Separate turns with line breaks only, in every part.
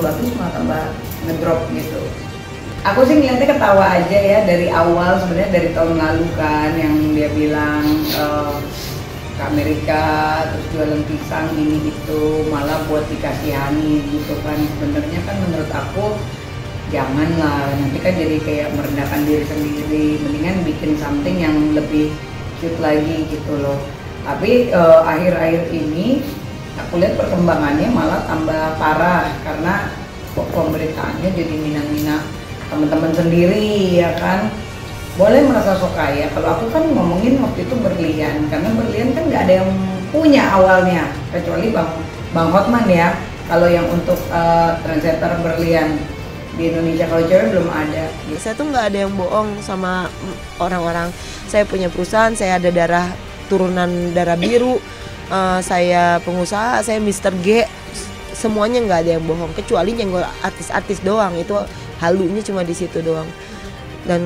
bagus malah tambah ngedrop gitu. Aku sih ngeliatnya ketawa aja ya dari awal, sebenarnya dari tahun lalu kan yang dia bilang ke Amerika terus jualan pisang ini itu malah buat dikasihani gitu kan. Sebenarnya kan menurut aku janganlah, nanti kan jadi kayak merendahkan diri sendiri, mendingan bikin something yang lebih cute lagi gitu loh. Tapi akhir-akhir ini aku lihat perkembangannya malah tambah parah karena pemberitaannya jadi mina-mina teman-teman sendiri ya kan. Boleh merasa sok kaya, kalau aku kan ngomongin waktu itu berlian, karena berlian kan nggak ada yang punya awalnya kecuali Bang Hotman ya. Kalau yang untuk trendsetter berlian di Indonesia, kalau cewek belum ada.
Saya tuh nggak ada yang bohong sama orang-orang. Saya punya perusahaan, saya ada turunan darah biru, saya pengusaha, saya Mr. G. Semuanya nggak ada yang bohong, kecuali nyenggol artis-artis doang. Itu halunya cuma di situ doang. Dan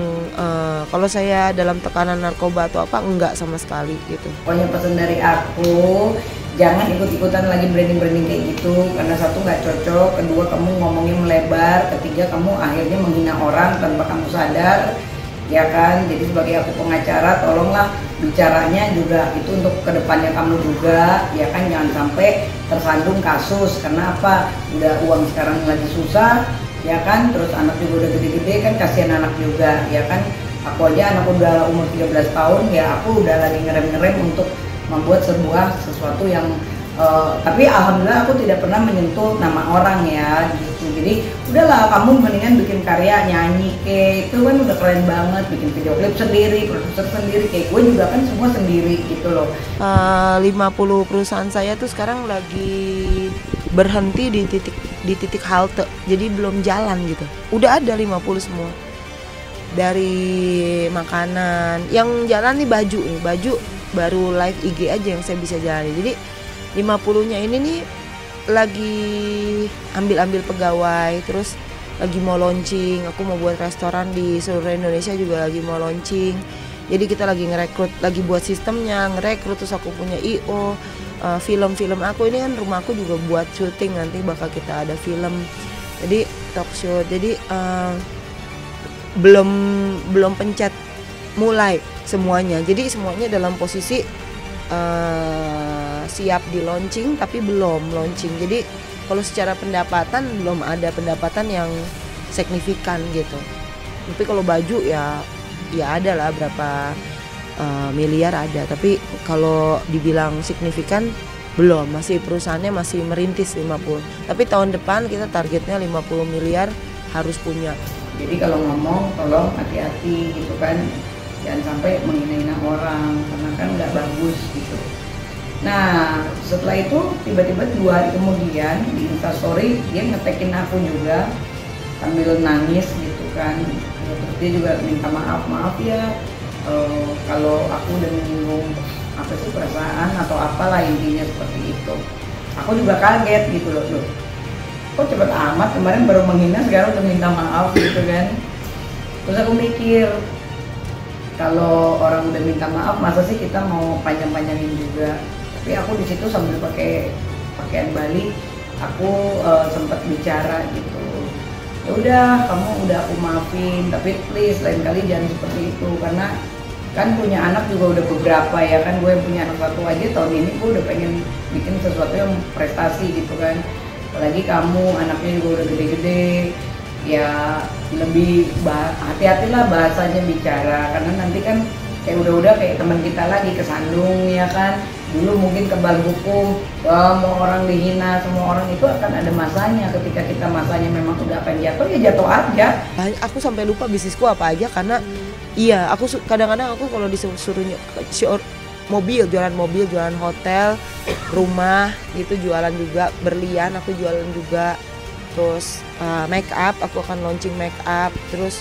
kalau saya dalam tekanan narkoba atau apa, enggak sama sekali gitu.
Pokoknya pesan dari aku, jangan ikut-ikutan lagi branding-branding kayak gitu, karena satu nggak cocok, kedua kamu ngomongnya melebar, ketiga kamu akhirnya menghina orang tanpa kamu sadar, ya kan. Jadi sebagai aku pengacara, tolonglah bicaranya juga itu untuk kedepannya kamu juga, ya kan, jangan sampai tersandung kasus. Karena apa? Udah uang sekarang lagi susah, ya kan, terus anak juga udah gede-gede kan, kasihan anak juga, ya kan. Aku aja anak udah umur 13 tahun, ya aku udah lagi ngerem-ngerem untuk membuat sesuatu yang tapi alhamdulillah aku tidak pernah menyentuh nama orang ya gitu. Jadi udahlah, kamu mendingan bikin karya, nyanyi kayak itu kan udah keren banget, bikin video klip sendiri, produser sendiri, kayak gue juga kan semua sendiri gitu loh.
50 perusahaan saya tuh sekarang lagi berhenti di titik halte, jadi belum jalan gitu. Udah ada 50 semua. Dari makanan, yang jalan nih baju baru live IG aja yang saya bisa jalani. Jadi 50-nya ini nih lagi ambil pegawai, terus lagi mau launching. Aku mau buat restoran di seluruh Indonesia juga lagi mau launching. Jadi kita lagi ngerekrut, lagi buat sistemnya, ngerekrut, terus aku punya IO. Film-film aku ini kan rumahku juga buat syuting, nanti bakal kita ada film. Jadi talk show. Jadi belum pencet mulai semuanya. Jadi semuanya dalam posisi siap di launching tapi belum launching. Jadi kalau secara pendapatan belum ada pendapatan yang signifikan gitu. Tapi kalau baju ya ada lah berapa miliar ada. Tapi kalau dibilang signifikan belum, masih perusahaannya masih merintis 50. Tapi tahun depan kita targetnya 50 miliar harus punya.
Jadi kalau ngomong tolong hati-hati gitu kan, jangan sampai menghina orang karena kan nggak bagus gitu. Nah setelah itu tiba-tiba 2 hari kemudian di Instastory dia ngetekin aku juga sambil nangis gitu kan. Terus dia juga minta maaf ya kalau aku udah menyinggung apa sih perasaan atau apalah, intinya seperti itu. Aku juga kaget gitu loh, kok cepet amat, kemarin baru menghina sekarang udah minta maaf gitu kan. Terus aku mikir, kalau orang udah minta maaf masa sih kita mau panjang-panjangin juga. Tapi aku di situ sambil pakai pakaian Bali, aku sempat bicara gitu. Ya udah, kamu udah aku maafin, tapi please lain kali jangan seperti itu, karena kan punya anak juga udah beberapa ya kan. Gue punya anak 1 aja, tahun ini gue udah pengen bikin sesuatu yang prestasi gitu kan. Apalagi kamu anaknya juga udah gede-gede, ya lebih hati-hatilah bahasanya bicara, karena nanti kan kayak udah kayak teman kita lagi kesandung ya kan. Dulu mungkin kebal hukum, mau orang dihina, semua orang itu akan ada masanya. Ketika kita masanya memang udah akan jatuh, ya jatuh aja.
Aku sampai lupa bisnisku apa aja karena iya, aku kadang-kadang aku kalau disuruh mobil, jualan hotel, rumah gitu, jualan juga berlian, aku jualan juga. Terus make up, aku akan launching make up. Terus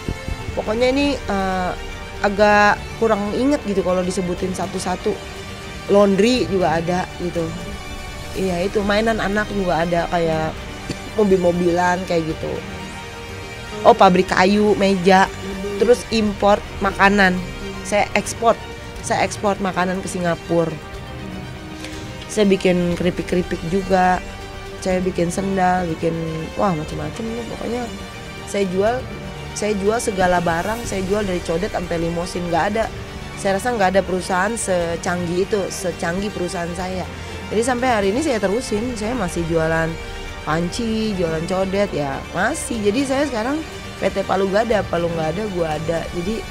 pokoknya ini agak kurang inget gitu kalau disebutin satu-satu. Laundry juga ada gitu. Iya, itu mainan anak juga ada, kayak mobil-mobilan kayak gitu. Oh, pabrik kayu, meja. Terus import makanan. Saya ekspor makanan ke Singapura. Saya bikin keripik-keripik juga. saya bikin sendal, bikin wah macam-macam nih pokoknya. Saya jual segala barang, saya jual dari codet sampai limosin, nggak ada. Saya rasa nggak ada perusahaan secanggih itu, secanggih perusahaan saya. Jadi sampai hari ini saya terusin, saya masih jualan panci, jualan codet ya masih. Jadi saya sekarang PT Palu nggak ada, gua ada. Jadi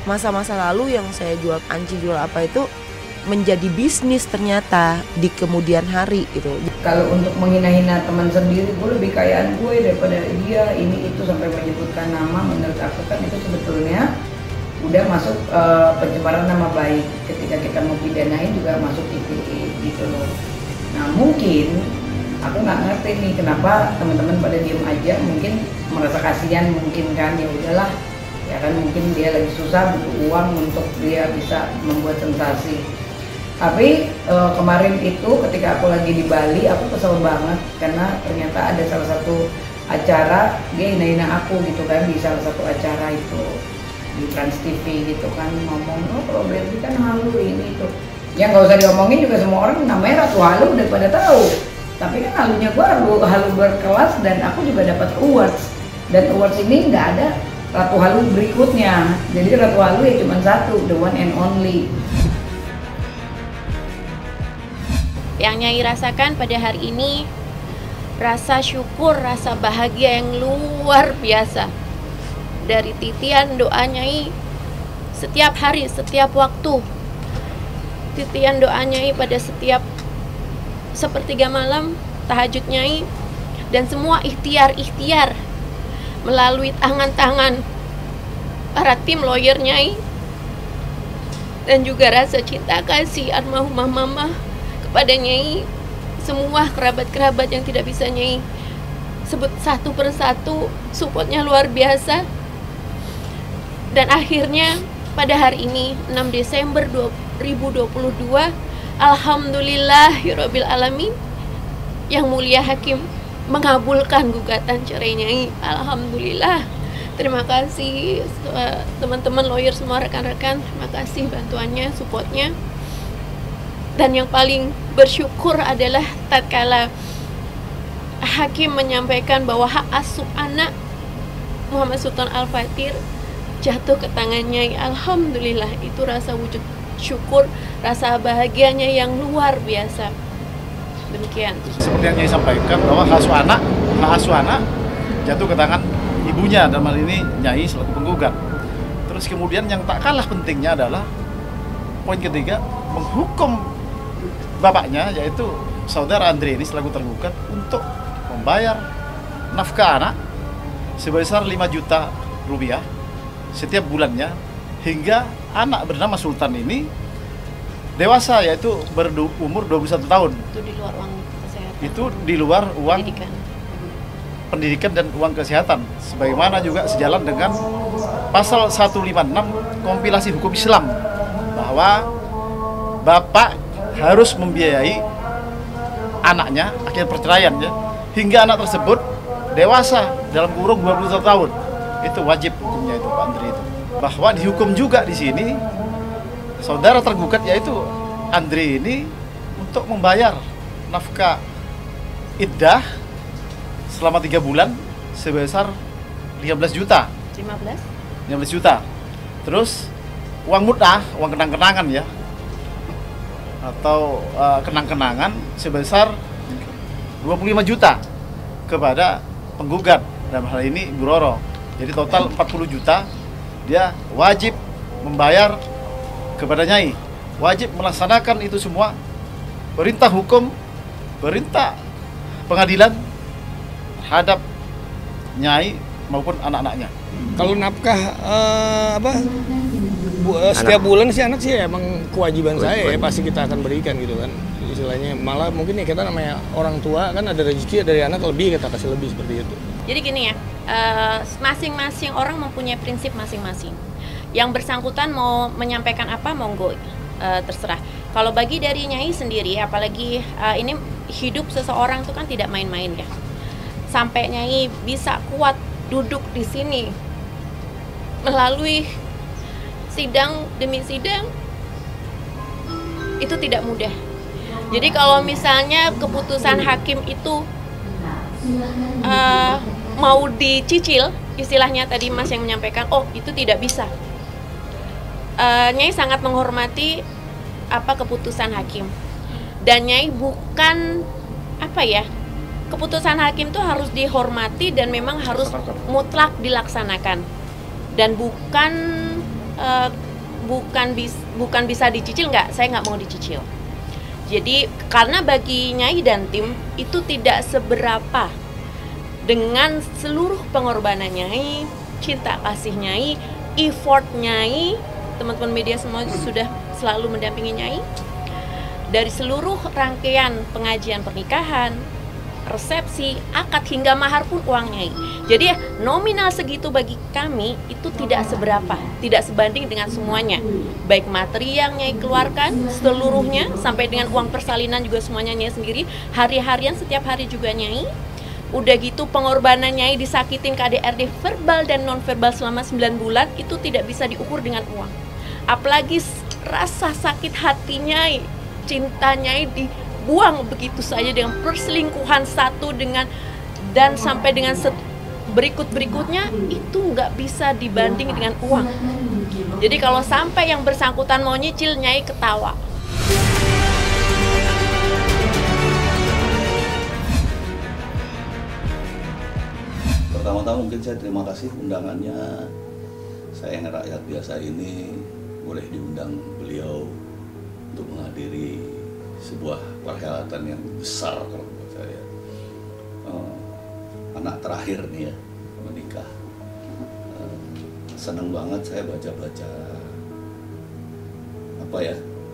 masa-masa lalu yang saya jual panci, jual apa itu menjadi bisnis ternyata di kemudian hari gitu.
Kalau untuk menghina-hina teman sendiri, gue lebih kayaan gue daripada dia, ini itu sampai menyebutkan nama, menurut aku kan itu sebetulnya udah masuk pencemaran nama baik. Ketika kita mau pidanain juga masuk ITE gitu loh. Nah mungkin aku nggak ngerti nih kenapa teman-teman pada diem aja, mungkin merasa kasihan mungkin kan, ya udahlah ya kan, mungkin dia lagi susah butuh uang untuk dia bisa membuat sensasi. Tapi kemarin itu ketika aku lagi di Bali, aku kesel banget karena ternyata ada salah satu acara dia hina-hina aku gitu kan, di salah satu acara itu di Trans TV gitu kan, ngomong oh kalau Berli kan halu ini itu. Ya nggak usah diomongin juga, semua orang namanya Ratu Halu udah pada tahu. Tapi kan halunya gue halu berkelas, dan aku juga dapat awards, dan awards ini nggak ada Ratu Halu berikutnya. Jadi Ratu Halu ya cuma satu, the one and only.
Yang Nyai rasakan pada hari ini, rasa syukur, rasa bahagia yang luar biasa. Dari titian doa Nyai setiap hari, setiap waktu. Titian doa Nyai pada setiap sepertiga malam, tahajud Nyai, dan semua ikhtiar-ikhtiar melalui tangan-tangan para tim lawyer Nyai, dan juga rasa cinta kasih almarhumah mama kepada Nyai, semua kerabat-kerabat yang tidak bisa Nyai sebut satu persatu, supportnya luar biasa. Dan akhirnya pada hari ini 6 Desember 2022, alhamdulillahirabbil alamin, Yang Mulia Hakim mengabulkan gugatan cerai Nyai. Alhamdulillah. Terima kasih teman-teman lawyer semua, rekan-rekan, terima kasih bantuannya, supportnya. Dan yang paling bersyukur adalah tatkala hakim menyampaikan bahwa hak asuh anak Muhammad Sultan Al-Fathir jatuh ke tangannya. Alhamdulillah, itu rasa wujud syukur, rasa bahagianya yang luar biasa. Demikian.
Seperti yang Nyai sampaikan bahwa hak asuh anak jatuh ke tangan ibunya, dalam hal ini Nyai selaku penggugat. Terus kemudian yang tak kalah pentingnya adalah poin ketiga, menghukum bapaknya, yaitu saudara Andre ini selaku tergugat, untuk membayar nafkah anak sebesar 5 juta rupiah setiap bulannya hingga anak bernama Sultan ini dewasa, yaitu berumur 21 tahun.
Itu di luar uang kesehatan.
Itu di luar uang pendidikan dan uang kesehatan, sebagaimana juga sejalan dengan pasal 156 kompilasi hukum Islam, bahwa bapak harus membiayai anaknya akhir perceraian ya, hingga anak tersebut dewasa dalam kurun 21 tahun. Itu wajib hukumnya itu Pak Andri itu. Bahwa dihukum juga di sini saudara tergugat, yaitu Andri ini, untuk membayar nafkah iddah selama 3 bulan sebesar 15 juta. 15 juta. Terus uang mut'ah, uang kenang-kenangan ya, atau kenang-kenangan sebesar 25 juta kepada penggugat, dalam hal ini Ibu Roro. Jadi total 40 juta dia wajib membayar kepada Nyai, wajib melaksanakan itu semua perintah hukum, perintah pengadilan terhadap Nyai maupun anak-anaknya.
Kalau nafkah setiap bulan sih anak sih emang kewajiban saya ya, pasti kita akan berikan gitu kan. Istilahnya malah mungkin ya kita namanya orang tua kan, ada rezeki dari anak lebih, kita kasih lebih, seperti itu.
Jadi gini ya, masing-masing orang mempunyai prinsip masing-masing. Yang bersangkutan mau menyampaikan apa, monggo, terserah. Kalau bagi dari Nyai sendiri, apalagi ini hidup seseorang itu kan tidak main-main ya. Sampai Nyai bisa kuat duduk di sini melalui sidang demi sidang, itu tidak mudah. Jadi kalau misalnya keputusan hakim itu mau dicicil, istilahnya tadi Mas yang menyampaikan, oh itu tidak bisa. Nyai sangat menghormati keputusan hakim. Dan Nyai bukan keputusan hakim itu harus dihormati dan memang harus mutlak dilaksanakan. Dan bukan bisa dicicil, saya nggak mau dicicil. Jadi karena bagi Nyai dan tim itu tidak seberapa dengan seluruh pengorbanan Nyai, cinta kasih Nyai, effort Nyai, teman-teman media semua sudah selalu mendampingi Nyai dari seluruh rangkaian pengajian pernikahan, resepsi, akad hingga mahar pun uang Nyai. Jadi nominal segitu bagi kami itu tidak seberapa, tidak sebanding dengan semuanya. Baik materi yang Nyai keluarkan seluruhnya sampai dengan uang persalinan juga semuanya Nyai sendiri. Hari-harian setiap hari juga Nyai. Udah gitu pengorbanan Nyai disakitin KDRT verbal dan non verbal selama 9 bulan itu tidak bisa diukur dengan uang. Apalagi rasa sakit hati Nyai, cinta Nyai dibuang begitu saja dengan perselingkuhan satu dan sampai dengan berikutnya itu nggak bisa dibanding dengan uang. Jadi kalau sampai yang bersangkutan mau nyicil, Nyai ketawa.
Pertama-tama mungkin saya terima kasih undangannya. Saya yang rakyat biasa ini boleh diundang beliau untuk menghadiri sebuah perhelatan yang besar kalau menurut saya. Anak terakhir nih ya, menikah. Seneng banget saya baca-baca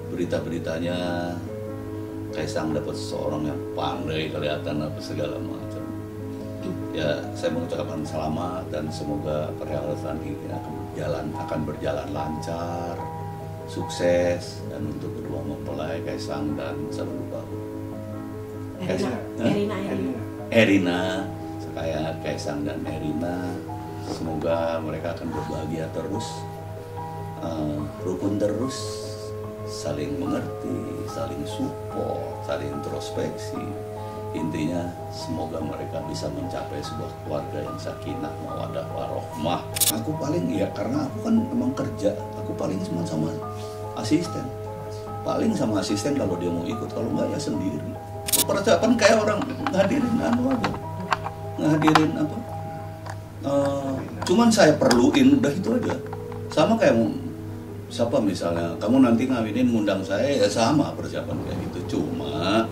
berita-beritanya. Kaisang dapat seorang yang pandai kelihatan segala macam. Ya, saya mengucapkan selamat dan semoga perhelatan ini akan berjalan lancar, sukses, dan untuk kedua mempelai Kaisang dan Sabelubahu. Erina, kayak Kaisang dan Erina, semoga mereka akan berbahagia terus, rukun terus, saling mengerti, saling support, saling introspeksi. Intinya semoga mereka bisa mencapai sebuah keluarga yang sakinah, mawaddah, warohmah. Aku paling karena aku kan memang kerja, aku paling cuma sama asisten. Paling sama asisten kalau dia mau ikut, kalau enggak ya sendiri. Persiapan kayak orang ngadirin cuman saya perluin udah itu aja. Sama kayak siapa misalnya kamu nanti ngawinin ngundang saya, ya sama persiapan kayak gitu. Cuma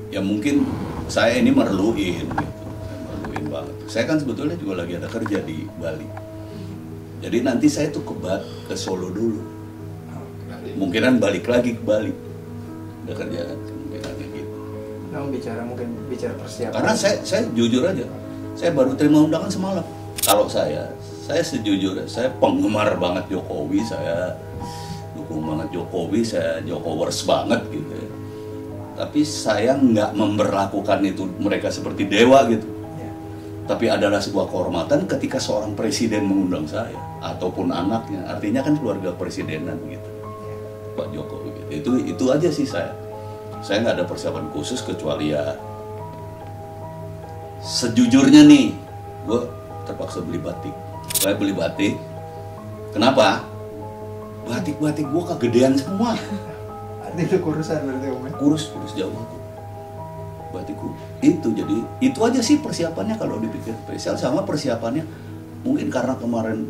ya mungkin saya ini merluin gitu. Saya merluin banget. Saya kan sebetulnya juga lagi ada kerja di Bali. Jadi nanti saya tuh ke Solo dulu. Mungkinan balik lagi ke Bali. Ada kerja kemungkinannya gitu.
Nah, bicara persiapan. Karena
saya jujur aja. Saya baru terima undangan semalam. Kalau saya sejujurnya saya penggemar banget Jokowi, saya dukung banget Jokowi, saya Jokowers banget gitu ya. Tapi saya nggak memperlakukan itu mereka seperti dewa gitu. Tapi adalah sebuah kehormatan ketika seorang presiden mengundang saya ataupun anaknya. Artinya kan keluarga presidenan gitu. Pak Jokowi gitu. Itu aja sih saya. Saya nggak ada persiapan khusus kecuali ya sejujurnya nih, gue terpaksa beli batik. Saya beli batik. Kenapa? Batik-batik gue kegedean semua.
Itu kurusan berarti Om?
Kurus jauh aku. Batikku itu, jadi itu aja sih persiapannya kalau dipikir spesial. Sama persiapannya mungkin karena kemarin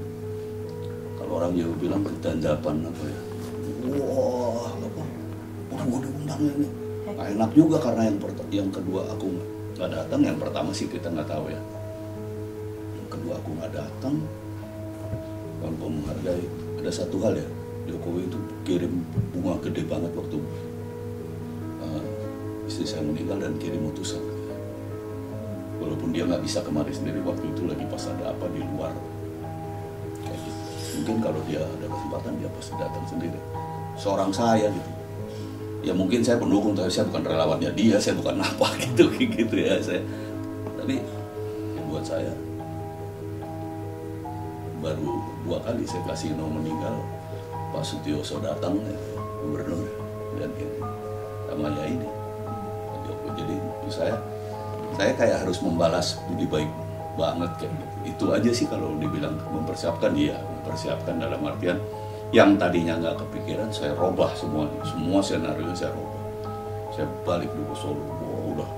kalau orang Jawa bilang ketanjapan wah udah undangnya nih. Nah, enak juga karena yang kedua aku nggak datang. Yang pertama sih kita nggak tahu ya. Yang kedua aku nggak datang. Kalau kau menghargai, ada satu hal ya. Jokowi itu kirim bunga gede banget waktu istri saya meninggal dan kirim utusan. Walaupun dia nggak bisa kemari sendiri waktu itu lagi pas ada apa di luar. Kayak gitu. Mungkin kalau dia ada kesempatan dia pasti datang sendiri. Seorang saya gitu. Ya mungkin saya pendukung, tapi saya bukan relawannya dia, saya bukan apa gitu ya saya. Tapi ya buat saya baru 2 kali saya kasih meninggal. Pak Sutioso datang, gubernur, dan ini sama ya ini Pak Jokowi. Jadi saya kayak harus membalas budi baik banget kayak gitu. Itu aja sih kalau dibilang mempersiapkan, iya mempersiapkan dalam artian yang tadinya nggak kepikiran saya robah semua senario saya robah. Saya balik dulu ke Solo, udah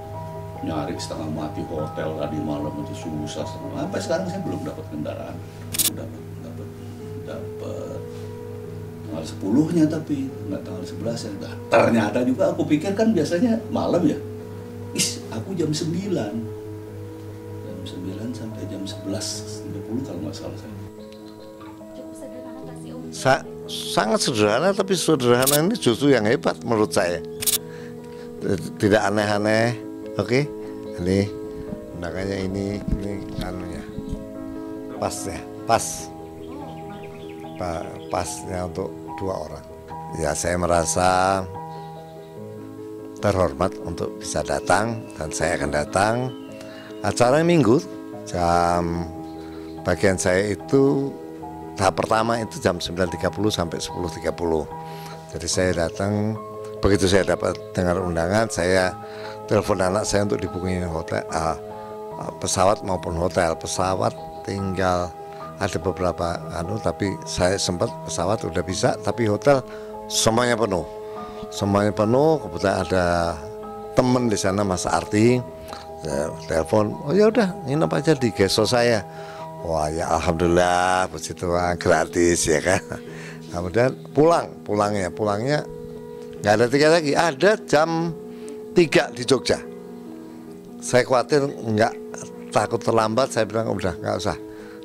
nyari setengah mati hotel tadi malam itu susah sampai sekarang saya belum dapat kendaraan. Dapat tanggal 10-nya tapi nggak tanggal 11 ya. Nah, ternyata juga aku pikir kan biasanya malam ya. Aku jam 9 sampai jam 11.30 kalau nggak salah saya.
Cukup sederhana nggak sih Om?
Sangat sederhana, tapi sederhana ini justru yang hebat menurut saya. Tidak aneh-aneh. Oke, ini undangannya ini anunya pasnya untuk 2 orang. Ya saya merasa terhormat untuk bisa datang dan saya akan datang. Acara Minggu bagian saya itu tahap pertama itu jam 9.30 sampai 10.30. Jadi saya datang, begitu saya dapat dengar undangan, saya telepon anak saya untuk dibooking hotel, pesawat maupun hotel. Pesawat tinggal ada beberapa tapi saya sempat pesawat udah bisa, tapi hotel semuanya penuh. Kebetulan ada temen di sana Mas Arti, saya telepon, oh ya udah nginep aja di geso saya. Wah ya alhamdulillah, puji Tuhan, gratis ya kan. Kemudian pulangnya nggak ada tiket lagi, ada jam 3 di Jogja. Saya khawatir takut terlambat, saya bilang udah nggak usah,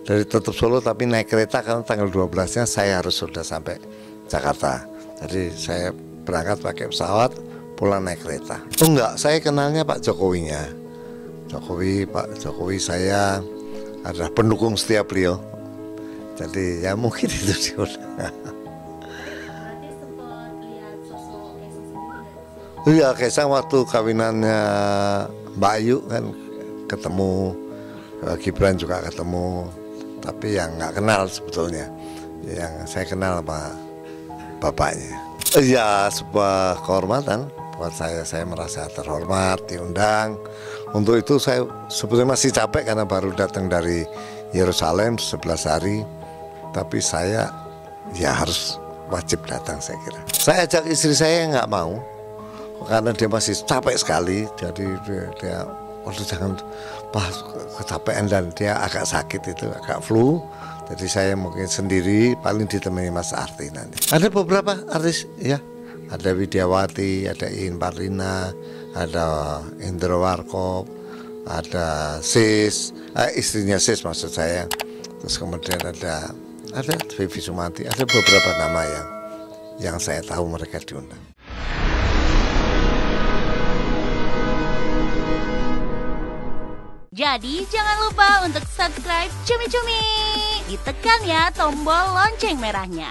dari tetap Solo tapi naik kereta karena tanggal 12-nya saya harus sudah sampai Jakarta. Jadi saya berangkat pakai pesawat, pulang naik kereta. Oh enggak, saya kenalnya Pak Jokowinya. Pak Jokowi saya adalah pendukung setia beliau. Jadi ya mungkin itu sih udah.
Berarti sempat lihat sosok Kaisang sendiri?
Iya, Kaisang waktu kawinannya Mbak Ayu kan ketemu, Gibran juga ketemu, tapi yang nggak kenal sebetulnya. Yang saya kenal sama bapaknya. Iya, sebuah kehormatan buat saya merasa terhormat, diundang. Untuk itu saya sebetulnya masih capek karena baru datang dari Yerusalem 11 hari. Tapi saya ya harus wajib datang saya kira. Saya ajak istri saya nggak mau karena dia masih capek sekali. Jadi dia jangan kecapean dan dia agak sakit itu, agak flu. Jadi saya mungkin sendiri, paling ditemani Mas Arti nanti. Ada beberapa artis ya, ada Widiawati, ada Iin Parlina, ada Indro Warkop, ada Sis, istrinya Sis maksud saya. Terus kemudian ada Vivi Sumanti, ada beberapa nama yang saya tahu mereka diundang.
Jadi jangan lupa untuk subscribe Cumi Cumi. Ditekan ya tombol lonceng merahnya.